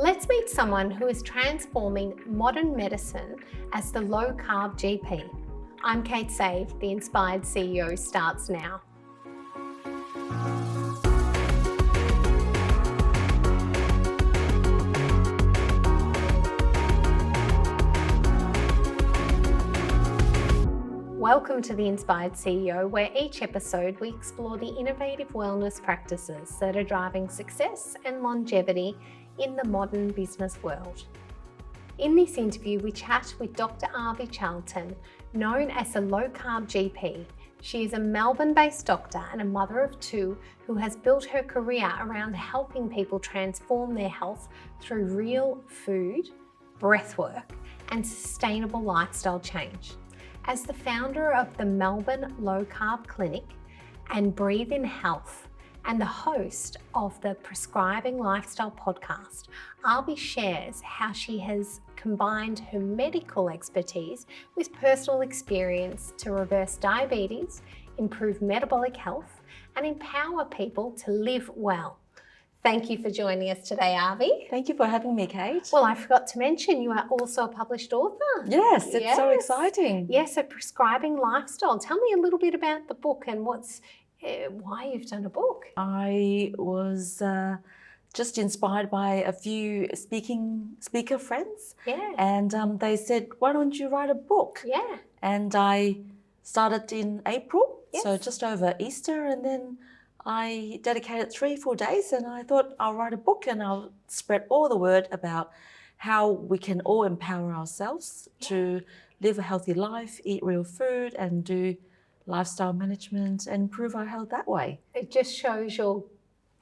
Let's meet someone who is transforming modern medicine as the Low Carb GP. I'm Kate Save, the Inspired CEO starts now. Welcome to the Inspired CEO, where each episode we explore the innovative wellness practices that are driving success and longevity in the modern business world. In this interview, we chat with Dr. Avi Charlton, known as the Low Carb GP. She is a Melbourne-based doctor and a mother of two who has built her career around helping people transform their health through real food, breathwork, and sustainable lifestyle change. As the founder of the Melbourne Low Carb Clinic and Breathe in Health, and the host of the Prescribing Lifestyle podcast, Avi shares how she has combined her medical expertise with personal experience to reverse diabetes, improve metabolic health, and empower people to live well. Thank you for joining us today, Avi. Thank you for having me, Kate. Well, I forgot to mention you are also a published author. Yes, it's so exciting. Yes, so Prescribing Lifestyle. Tell me a little bit about the book and why you've done a book. I was just inspired by a few speaker friends. Yeah. And they said, why don't you write a book? Yeah. And I started in April, Yes. so just over Easter, and then I dedicated 3-4 days and I thought I'll write a book and I'll spread all the word about how we can all empower ourselves to live a healthy life, eat real food and do lifestyle management and improve our health that way. It just shows your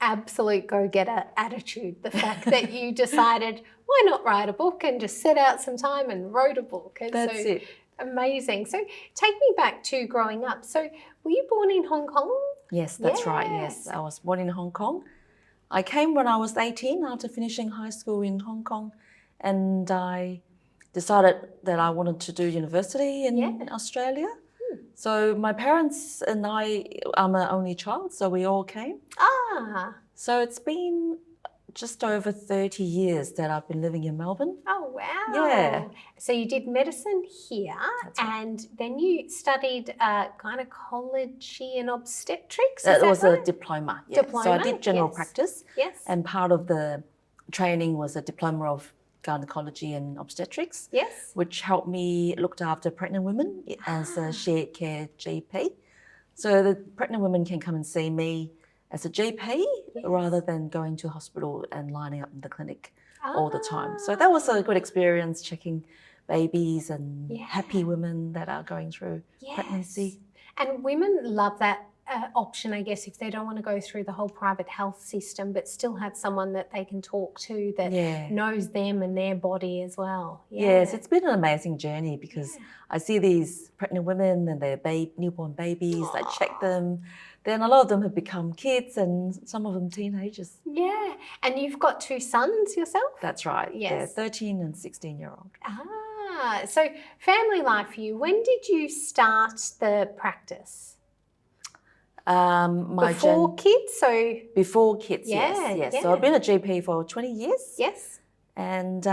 absolute go-getter attitude, the fact that you decided, why not write a book, and just set out some time and wrote a book. That's it. Amazing. So take me back to growing up. So were you born in Hong Kong? Yes, that's right. Yes, I was born in Hong Kong. I came when I was 18 after finishing high school in Hong Kong, and I decided that I wanted to do university in Australia. So my parents and I'm an only child, so we all came. So it's been just over 30 years that I've been living in Melbourne. Oh, wow. Yeah. So you did medicine here, and then you studied gynecology and obstetrics. That was right? a diploma. Yeah. Diploma, So I did general yes. practice. Yes. And part of the training was a diploma of gynecology and obstetrics. Yes. Which helped me look after pregnant women as a shared care GP. So the pregnant women can come and see me as a GP rather than going to hospital and lining up in the clinic all the time. So that was a good experience, checking babies and happy women that are going through pregnancy. And women love that option, I guess, if they don't want to go through the whole private health system, but still have someone that they can talk to that knows them and their body as well. Yes, it's been an amazing journey because I see these pregnant women and their newborn babies. I check them. Then a lot of them have become kids and some of them teenagers. Yeah, and you've got 2 sons yourself? That's right. Yes. Yeah, 13 and 16-year-old. So family life for you. When did you start the practice? Before kids? Before kids, yes. So I've been a GP for 20 years. Yes. And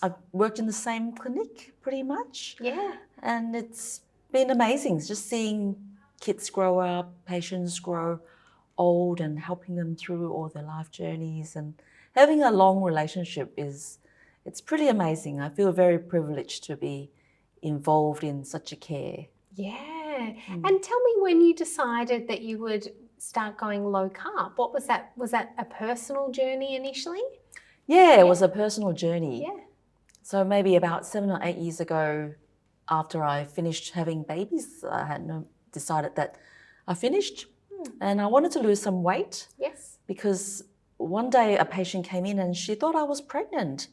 I've worked in the same clinic pretty much. Yeah. And it's been amazing just seeing kids grow up, patients grow old and helping them through all their life journeys, and having a long relationship it's pretty amazing. I feel very privileged to be involved in such a care. Yeah. And tell me, when you decided that you would start going low carb, what was that? Was that a personal journey initially? Yeah, it was a personal journey. Yeah. So maybe about 7 or 8 years ago, after I finished having babies, I had decided that I finished and I wanted to lose some weight. Yes. Because one day a patient came in and she thought I was pregnant.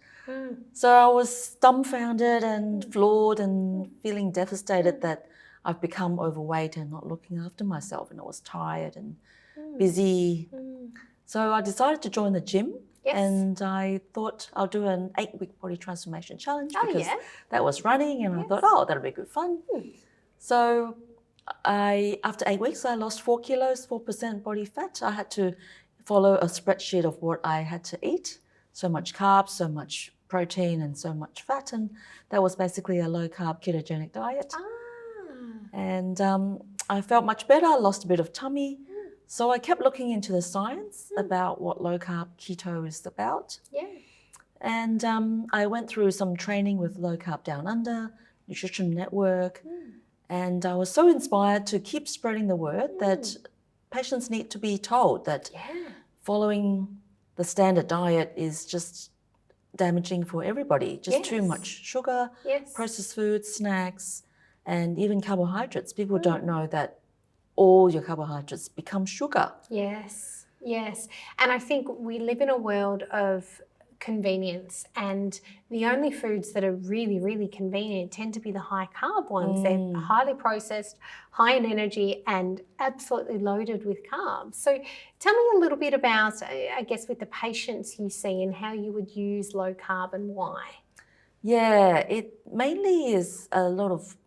So I was dumbfounded and floored and feeling devastated that I've become overweight and not looking after myself, and I was tired and busy. So I decided to join the gym. Yes. And I thought I'll do an 8-week body transformation challenge because that was running, and I thought, that'll be good fun. So after 8 weeks, I lost 4 kilos, 4% body fat. I had to follow a spreadsheet of what I had to eat so much carbs, so much protein and so much fat, and that was basically a low carb ketogenic diet. And I felt much better, lost a bit of tummy. So I kept looking into the science about what low carb keto is about. Yeah. And I went through some training with Low Carb Down Under, Nutrition Network, and I was so inspired to keep spreading the word that patients need to be told that following the standard diet is just damaging for everybody. Just too much sugar, processed foods, snacks, and even carbohydrates. People don't know that all your carbohydrates become sugar. Yes, yes. And I think we live in a world of convenience, and the only foods that are really, really convenient tend to be the high carb ones. They're highly processed, high in energy, and absolutely loaded with carbs. So tell me a little bit about, I guess, with the patients you see and how you would use low carb and why. Yeah, it mainly is a lot of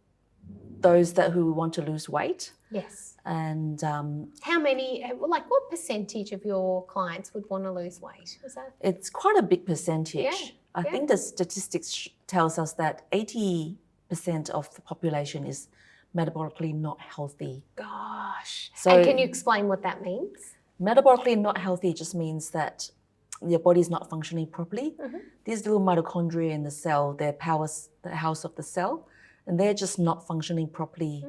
those who want to lose weight. Yes. And how many, like what percentage of your clients would want to lose weight? Is that? It's quite a big percentage. I think the statistics tells us that 80% of the population is metabolically not healthy. Gosh. So and can you explain what that means? Metabolically not healthy just means that your body's not functioning properly. These little mitochondria in the cell, they're the house of the cell, and they're just not functioning properly,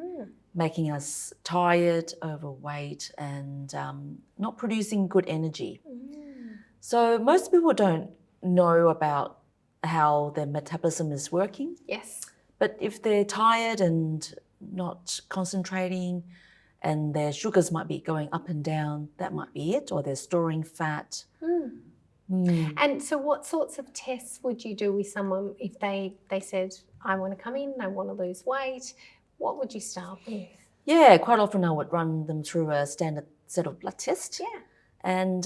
making us tired, overweight, and not producing good energy. So most people don't know about how their metabolism is working. Yes. But if they're tired and not concentrating, and their sugars might be going up and down, that might be it, or they're storing fat. And so what sorts of tests would you do with someone if they said, I want to come in, I want to lose weight? What would you start with? Yeah, quite often I would run them through a standard set of blood tests. Yeah. And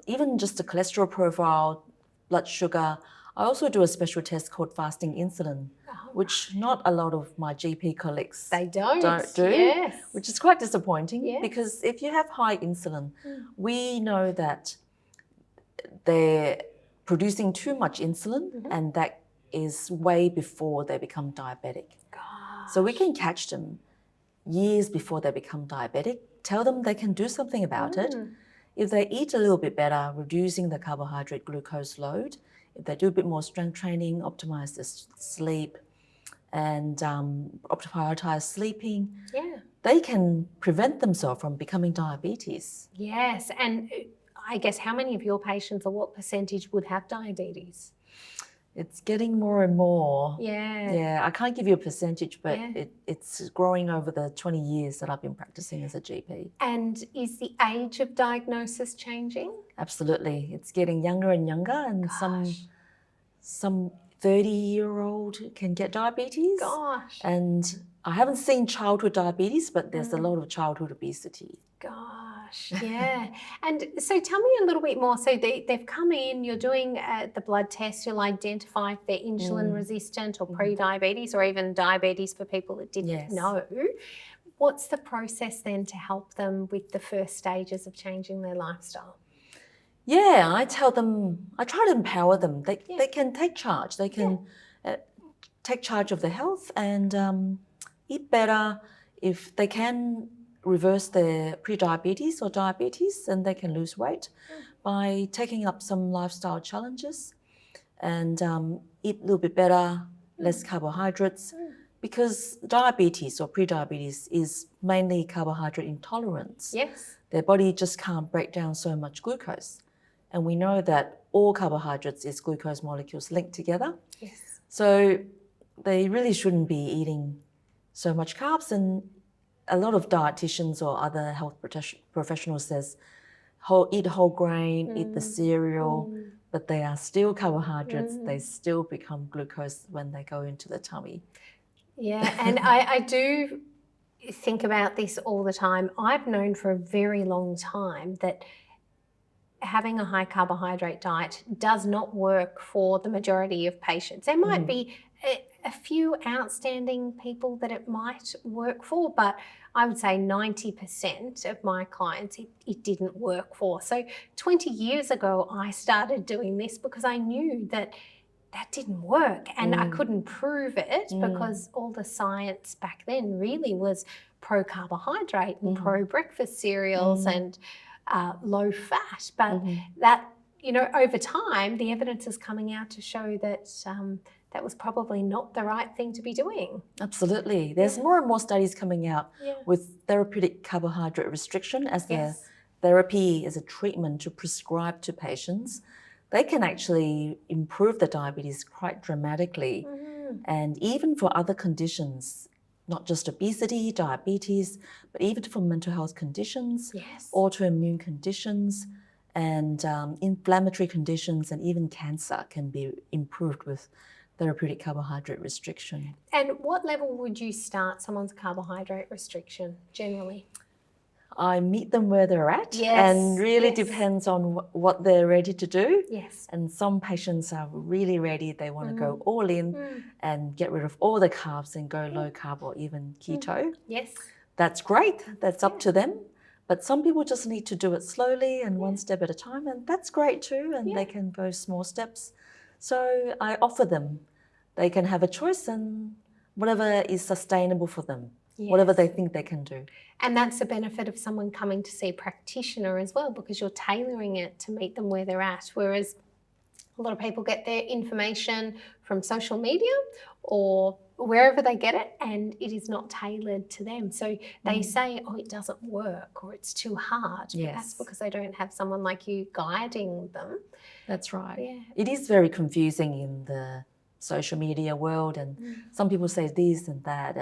even just a cholesterol profile, blood sugar. I also do a special test called fasting insulin, which not a lot of my GP colleagues don't do, which is quite disappointing because if you have high insulin, we know that they're producing too much insulin and that is way before they become diabetic. So we can catch them years before they become diabetic, tell them they can do something about it. If they eat a little bit better, reducing the carbohydrate glucose load, if they do a bit more strength training, optimize their sleep, and prioritize sleeping, they can prevent themselves from becoming diabetes. Yes, and I guess how many of your patients or what percentage would have diabetes? It's getting more and more. Yeah, I can't give you a percentage, but it's growing over the 20 years that I've been practicing as a GP. And is the age of diagnosis changing? Absolutely. It's getting younger and younger, and some 30-year-old can get diabetes. Gosh. And I haven't seen childhood diabetes, but there's a lot of childhood obesity. Gosh, yeah. And so tell me a little bit more. So they've come in, you're doing the blood test, you'll identify if they're insulin resistant or pre-diabetes or even diabetes for people that didn't know. What's the process then to help them with the first stages of changing their lifestyle? Yeah, I tell them, I try to empower them. They can take charge. They can take charge of their health and eat better. If they can reverse their pre-diabetes or diabetes, and they can lose weight by taking up some lifestyle challenges and eat a little bit better, less carbohydrates, because diabetes or pre-diabetes is mainly carbohydrate intolerance. Yes. Their body just can't break down so much glucose. And we know that all carbohydrates is glucose molecules linked together. Yes. So they really shouldn't be eating so much carbs, and a lot of dietitians or other health professionals says, eat whole grain, eat the cereal, but they are still carbohydrates. They still become glucose when they go into the tummy. Yeah, and I do think about this all the time. I've known for a very long time that having a high carbohydrate diet does not work for the majority of patients. There might be a few outstanding people that it might work for, but I would say 90% of my clients it didn't work for. So 20 years ago, I started doing this because I knew that didn't work and I couldn't prove it because all the science back then really was pro-carbohydrate and pro-breakfast cereals and low fat. But that, over time, the evidence is coming out to show that that was probably not the right thing to be doing. Absolutely. There's more and more studies coming out with therapeutic carbohydrate restriction as a therapy, as a treatment to prescribe to patients. They can actually improve the diabetes quite dramatically. And even for other conditions, not just obesity, diabetes, but even for mental health conditions, autoimmune conditions, and inflammatory conditions, and even cancer can be improved with therapeutic carbohydrate restriction. And what level would you start someone's carbohydrate restriction generally? I meet them where they're at and really depends on what they're ready to do. And some patients are really ready. They want to go all in and get rid of all the carbs and go low carb or even keto. That's great. That's up to them. But some people just need to do it slowly and one step at a time, and that's great too. And they can go small steps. So I offer them. They can have a choice and whatever is sustainable for them. Whatever they think they can do. And that's the benefit of someone coming to see a practitioner as well, because you're tailoring it to meet them where they're at. Whereas a lot of people get their information from social media or wherever they get it, and it is not tailored to them. So they say, oh, it doesn't work or it's too hard. But that's because they don't have someone like you guiding them. That's right. It is very confusing in the social media world, and some people say this and that,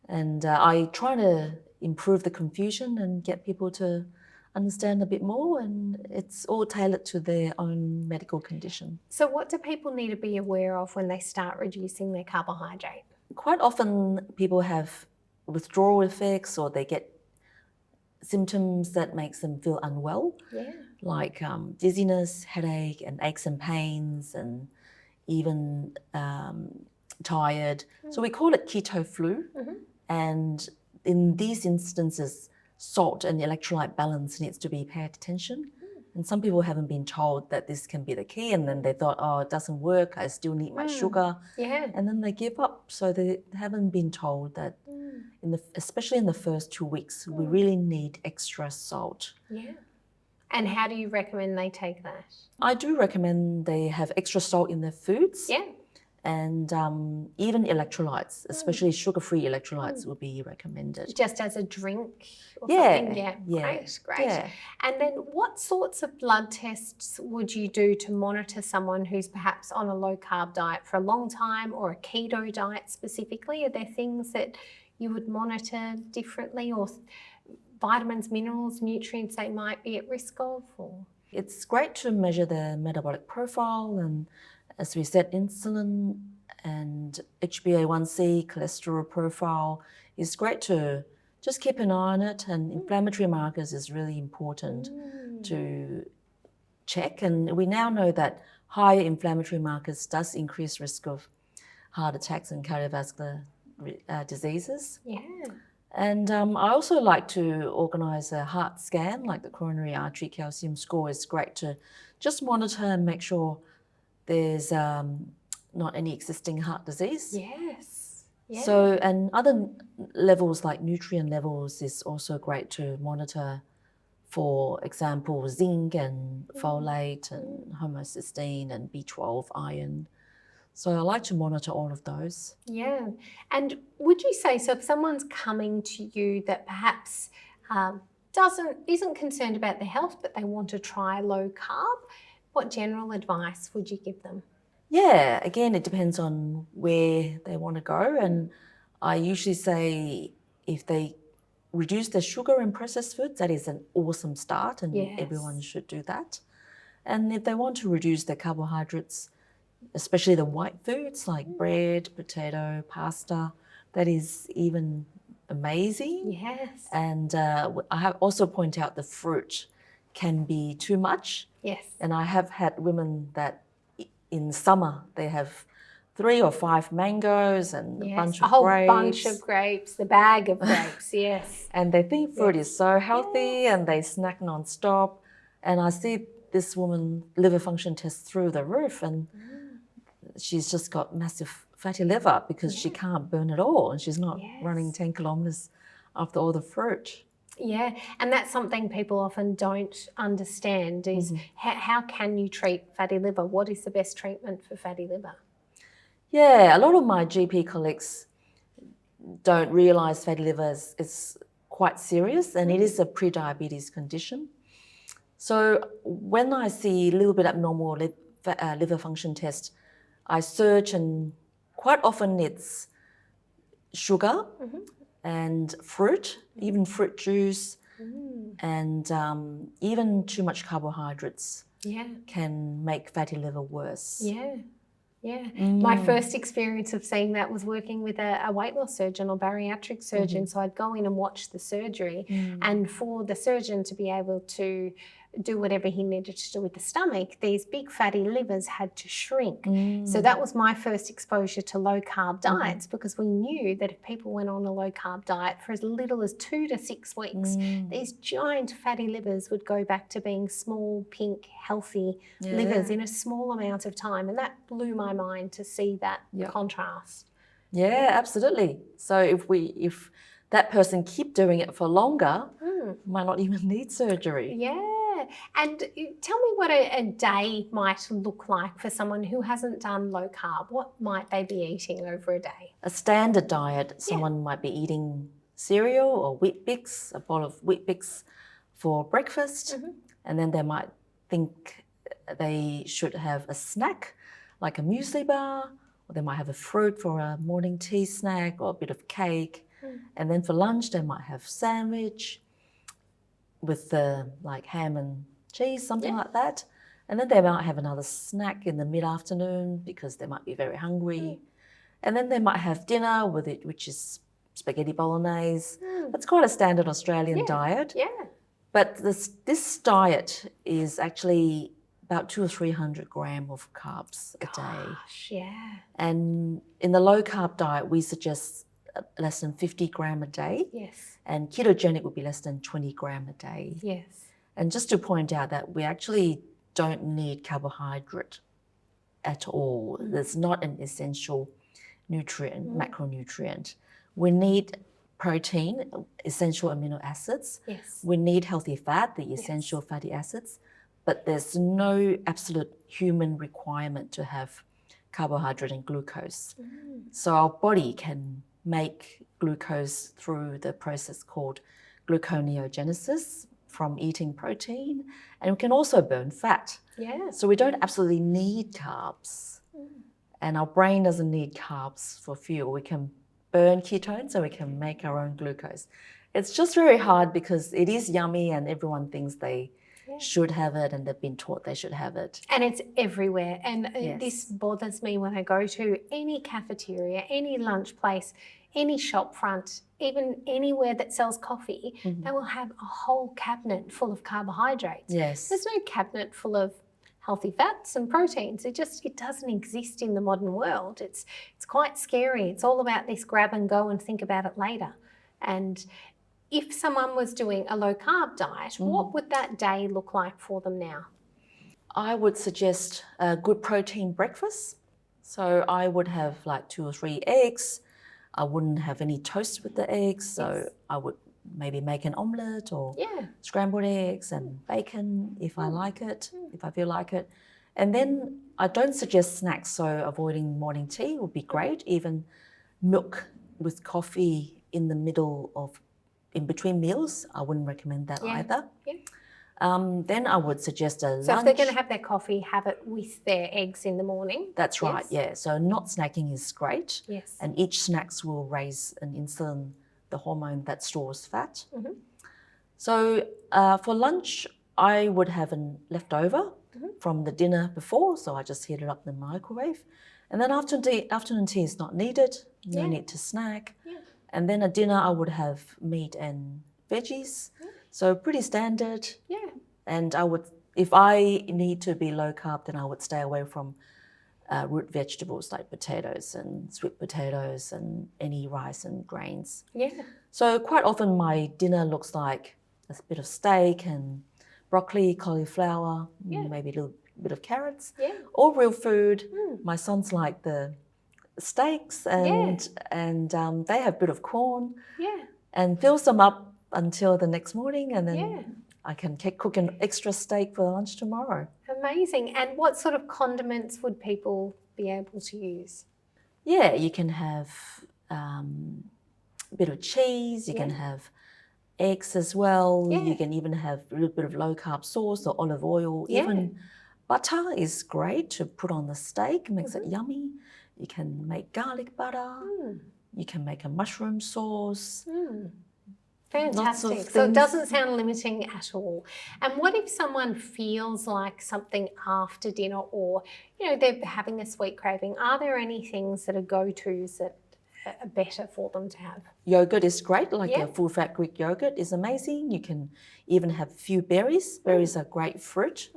and I try to improve the confusion and get people to understand a bit more, and it's all tailored to their own medical condition. So what do people need to be aware of when they start reducing their carbohydrate? Quite often people have withdrawal effects or they get symptoms that makes them feel unwell, like dizziness, headache, and aches and pains, and even tired. So we call it keto flu. And in these instances, salt and electrolyte balance needs to be paid attention. And some people haven't been told that this can be the key, and then they thought, oh, it doesn't work, I still need my sugar. And then they give up. So they haven't been told that, especially in the first 2 weeks, we really need extra salt. And how do you recommend they take that? I do recommend they have extra salt in their foods. And even electrolytes, especially sugar-free electrolytes, will be recommended. Just as a drink or something? Great. And then what sorts of blood tests would you do to monitor someone who's perhaps on a low-carb diet for a long time, or a keto diet specifically? Are there things that you would monitor differently, or vitamins, minerals, nutrients they might be at risk of? Or? It's great to measure the metabolic profile, and as we said, insulin and HbA1c, cholesterol profile. Is great to just keep an eye on it, and inflammatory markers is really important to check. And we now know that higher inflammatory markers does increase risk of heart attacks and cardiovascular diseases. And I also like to organise a heart scan, like the coronary artery calcium score is great to just monitor and make sure there's not any existing heart disease. So, and other levels like nutrient levels is also great to monitor. For example, zinc and folate and homocysteine and B12, iron. So I like to monitor all of those. And would you say, so if someone's coming to you that perhaps isn't concerned about their health, but they want to try low carb, what general advice would you give them? Again, it depends on where they want to go. And I usually say if they reduce their sugar and processed foods, that is an awesome start, and everyone should do that. And if they want to reduce their carbohydrates, especially the white foods like bread, potato, pasta, that is even amazing. And I have also point out the fruit can be too much. And I have had women that in summer they have 3 or 5 mangoes and a Yes, bunch a of whole grapes. bunch of grapes, the bag of grapes, yes. And they think fruit Yes. is so healthy and they snack non-stop. And I see this woman liver function test through the roof, and she's just got massive fatty liver because she can't burn it all, and she's not running 10 kilometres after all the fruit. Yeah, and that's something people often don't understand is how can you treat fatty liver? What is the best treatment for fatty liver? Yeah, a lot of my GP colleagues don't realise fatty liver is quite serious, and it is a pre-diabetes condition. So when I see a little bit abnormal liver function test, I search, and quite often it's sugar and fruit, even fruit juice, and even too much carbohydrates can make fatty liver worse. Yeah. Yeah. My first experience of seeing that was working with a weight loss surgeon or bariatric surgeon. So I'd go in and watch the surgery, and for the surgeon to be able to do whatever he needed to do with the stomach, these big fatty livers had to shrink. So that was my first exposure to low carb diets, because we knew that if people went on a low carb diet for as little as 2 to 6 weeks, these giant fatty livers would go back to being small, pink, healthy livers in a small amount of time. And that blew my mind to see that contrast. Yeah, absolutely. So if that person keep doing it for longer, might not even need surgery. Yeah. And tell me what a day might look like for someone who hasn't done low carb. What might they be eating over a day? A standard diet, someone might be eating cereal or Wheat Bix, a bowl of Wheat Bix for breakfast, and then they might think they should have a snack like a muesli bar, or they might have a fruit for a morning tea snack or a bit of cake. And then for lunch, they might have sandwich with like ham and cheese, something like that. And then they might have another snack in the mid-afternoon because they might be very hungry. And then they might have dinner with it, which is spaghetti bolognese. That's quite a standard Australian diet. Yeah. But this diet is actually about 200 or 300 grams of carbs a day. Yeah. And in the low carb diet, we suggest less than 50 grams a day. Yes. And ketogenic would be less than 20 grams a day. Yes. And just to point out that we actually don't need carbohydrate at all. It's not an essential nutrient, macronutrient. We need protein, essential amino acids. Yes. We need healthy fat, the essential fatty acids. But there's no absolute human requirement to have carbohydrate and glucose. So our body can make glucose through the process called gluconeogenesis from eating protein, and we can also burn fat. Yeah. So we don't absolutely need carbs, and our brain doesn't need carbs for fuel. We can burn ketones, so we can make our own glucose. It's just very hard because it is yummy and everyone thinks they should have it and they've been taught they should have it. And it's everywhere. And this bothers me when I go to any cafeteria, any lunch place, any shop front, even anywhere that sells coffee, they will have a whole cabinet full of carbohydrates. Yes. There's no cabinet full of healthy fats and proteins. It doesn't exist in the modern world. It's quite scary. It's all about this grab and go and think about it later. And if someone was doing a low carb diet, what would that day look like for them now? I would suggest a good protein breakfast. So I would have like 2 or 3 eggs. I wouldn't have any toast with the eggs. So I would maybe make an omelette or scrambled eggs and bacon if I like it, if I feel like it. And then I don't suggest snacks, so avoiding morning tea would be great. Even milk with coffee in between meals, I wouldn't recommend that either. Yeah. Then I would suggest a lunch. So if they're going to have their coffee, have it with their eggs in the morning? That's right, yeah. So not snacking is great. Yes. And each snacks will raise an insulin, the hormone that stores fat. So for lunch, I would have a leftover from the dinner before, so I just heat it up in the microwave. And then afternoon tea is not needed, no need to snack. Yeah. And then at dinner, I would have meat and veggies. So pretty standard. Yeah. And if I need to be low carb, then I would stay away from root vegetables like potatoes and sweet potatoes and any rice and grains. Yeah. So quite often my dinner looks like a bit of steak and broccoli, cauliflower, maybe a little bit of carrots, all real food. My sons like the steaks and they have a bit of corn and fills them up until the next morning, and then I can cook an extra steak for lunch tomorrow. Amazing. And what sort of condiments would people be able to use? Yeah, you can have a bit of cheese, you can have eggs as well, you can even have a little bit of low carb sauce or olive oil, even butter is great to put on the steak, makes it yummy. You can make garlic butter, you can make a mushroom sauce. Fantastic. So it doesn't sound limiting at all. And what if someone feels like something after dinner, or, you know, they're having a sweet craving? Are there any things that are go-tos that are better for them to have? Yogurt is great, like a full-fat Greek yogurt is amazing. You can even have a few berries. Berries are great fruit,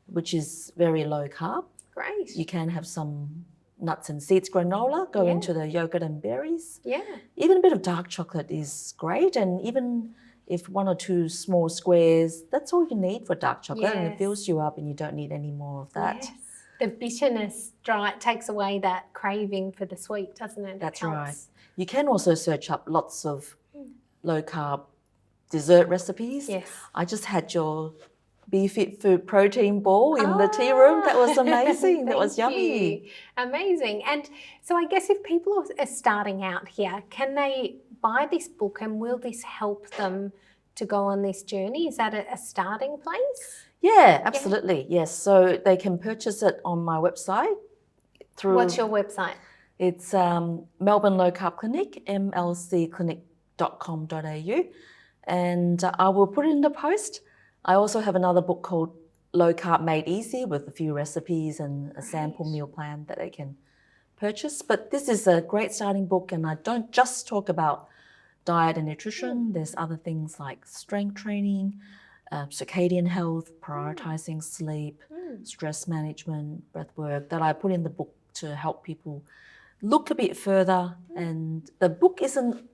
which is very low carb. Great. You can have some nuts and seeds granola go into the yogurt and berries. Yeah. Even a bit of dark chocolate is great, and even if 1 or 2 small squares, that's all you need for dark chocolate, and it fills you up and you don't need any more of that. Yes. The bitterness takes away that craving for the sweet, doesn't it? That's right. You can also search up lots of low carb dessert recipes. Yes. I just had your Be Fit Food protein ball in the tea room. That was amazing. That was yummy. Amazing. And so I guess if people are starting out here, can they buy this book, and will this help them to go on this journey? Is that a starting place? Yeah, absolutely. Yes. So they can purchase it on my website through... What's your website? It's Melbourne Low Carb Clinic, mlcclinic.com.au. And I will put it in the post. I also have another book called Low Carb Made Easy with a few recipes and a sample meal plan that they can purchase. But this is a great starting book, and I don't just talk about diet and nutrition. There's other things like strength training, circadian health, prioritizing sleep, stress management, breathwork that I put in the book to help people look a bit further. And the book isn't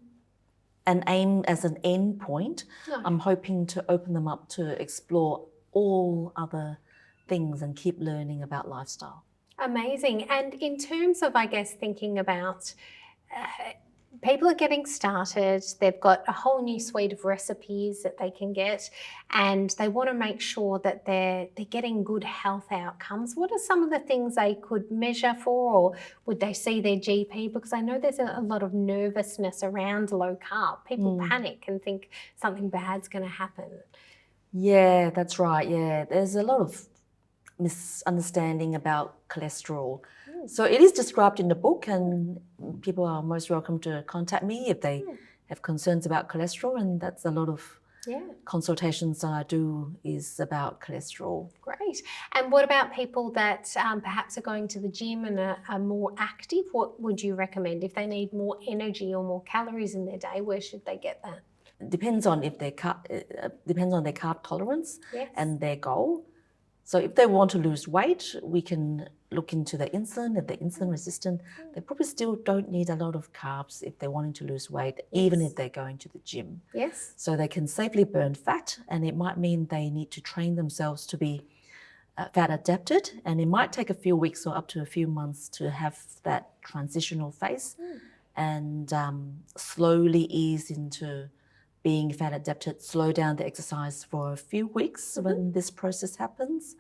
an aim as an end point. No. I'm hoping to open them up to explore all other things and keep learning about lifestyle. Amazing. And in terms of, I guess, thinking about people are getting started, they've got a whole new suite of recipes that they can get, and they want to make sure that they're getting good health outcomes. What are some of the things they could measure for, or would they see their GP? Because I know there's a lot of nervousness around low carb. People panic and think something bad's going to happen. Yeah, that's right. Yeah, there's a lot of misunderstanding about cholesterol. So it is described in the book, and people are most welcome to contact me if they have concerns about cholesterol, and that's a lot of consultations that I do is about cholesterol. Great. And what about people that perhaps are going to the gym and are more active? What would you recommend? If they need more energy or more calories in their day, where should they get that? Depends on if they depends on their carb tolerance and their goal. So if they want to lose weight, we can look into the insulin. If they're insulin resistant, they probably still don't need a lot of carbs if they're wanting to lose weight, even if they're going to the gym. Yes. So they can safely burn fat, and it might mean they need to train themselves to be fat adapted, and it might take a few weeks or up to a few months to have that transitional phase and slowly ease into being fat adapted, slow down the exercise for a few weeks when this process happens,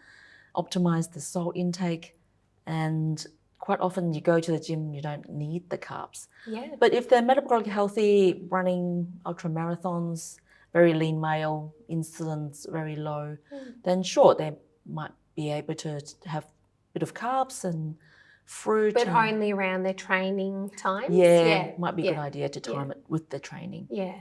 optimize the salt intake, and quite often you go to the gym, you don't need the carbs. Yeah. But if they're metabolically healthy, running ultra marathons, very lean male, insulin's very low, then sure, they might be able to have a bit of carbs and fruit. But only around their training times? Yeah, might be a good idea to time it with the training. Yeah.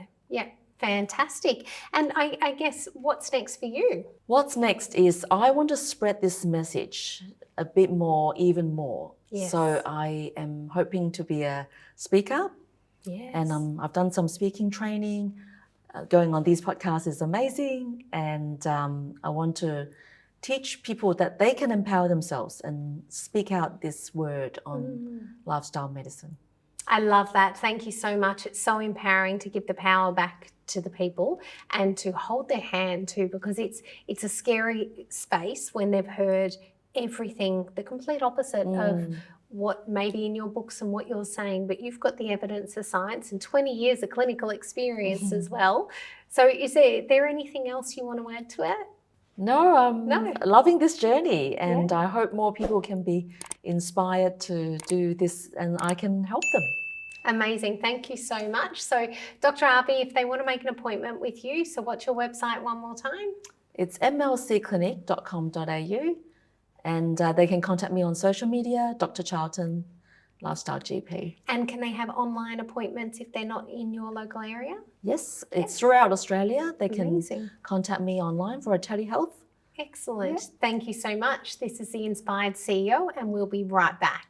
Fantastic. And I guess what's next for you? What's next is I want to spread this message a bit more, even more. Yes. So I am hoping to be a speaker. Yes. And I've done some speaking training. Going on these podcasts is amazing. And I want to teach people that they can empower themselves and speak out this word on lifestyle medicine. I love that. Thank you so much. It's so empowering to give the power back to the people and to hold their hand too, because it's a scary space when they've heard everything, the complete opposite of what maybe in your books and what you're saying, but you've got the evidence of science and 20 years of clinical experience as well. So is there anything else you want to add to it? No, I'm loving this journey, and I hope more people can be inspired to do this and I can help them. Amazing. Thank you so much. So Dr. Avi, if they want to make an appointment with you, so what's your website one more time? It's mlcclinic.com.au, and they can contact me on social media, Dr. Charlton, Lifestyle GP. And can they have online appointments if they're not in your local area? Yes, it's throughout Australia. They can contact me online for a telehealth. Excellent. Thank you so much. This is the Inspired CEO, and we'll be right back.